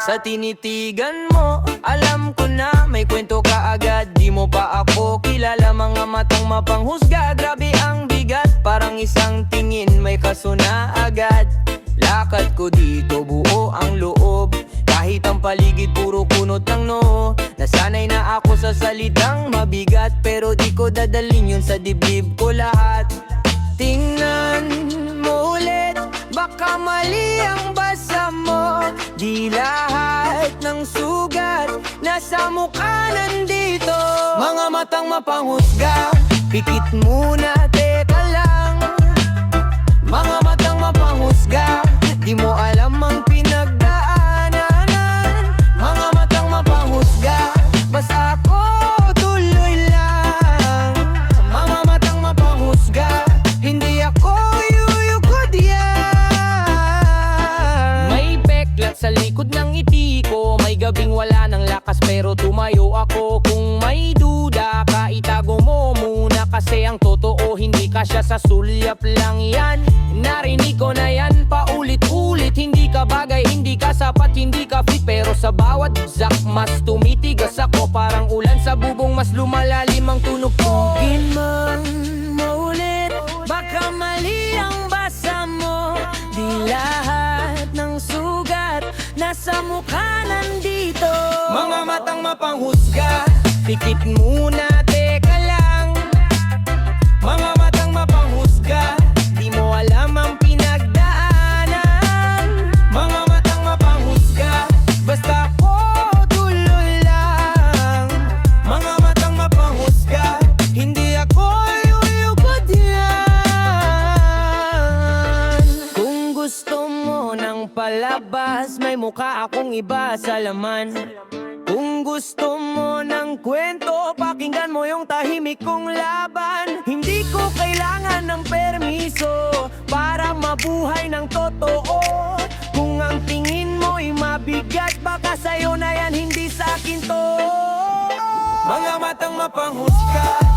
Sa tinitigan mo, alam ko na may kwento ka agad. Di mo pa ako kilala, mga matang mapanghusga. Grabe ang bigat, parang isang tingin may kaso na agad. Lakad ko dito, buo ang loob. Kahit ang paligid puro kunot ng no. Nasanay na ako sa salitang mabigat, pero di ko dadalhin yun sa dibdib ko lahat. Tingnan mo ulit, baka mali ang basa mo. Di lahat ng sugat nasa mukha nandito. Mga matang mapanghusga, pikit muna, teka lang. Mga matang mapanghusga, di mo alam ang pinagdaanan. Mga matang mapanghusga, basta ako tuloy lang. Mga matang mapanghusga, hindi ako yuyugod yan. May peklat sa likod ng ngiti ko. May gabing wala ng lakas pero tumayo ako. Kung may duda ka, itago mo muna. Kasi ang totoo hindi kasya sa sulyap lang yan. Narinig ko na yan paulit-ulit. Hindi ka bagay, hindi ka sapat, hindi ka fit. Pero sa bawat zak mas tumitigas ako. Parang ulan sa bubong, mas lumalalim ang tunog ko. Tugin man maulit, baka mali ang basa mo. Di lahat ng sugat nasa mukha nandito. Mga matang mapanghusga, pikit muna, teka lang. Mga matang mapanghusga, di mo alam ang pinagdaanan. Mga matang mapanghusga, basta ako tuloy lang. Mga matang mapanghusga, hindi ako yuyugod yan. Kung gusto mo ng palabas, may mukha akong iba sa laman. Kung gusto mo ng kwento, pakinggan mo yung tahimik kong laban. Hindi ko kailangan ng permiso para mabuhay ng totoo. Kung ang tingin mo'y mabigat, baka sa'yo na yan, hindi sa'kin to. Mga matang mapanghusga,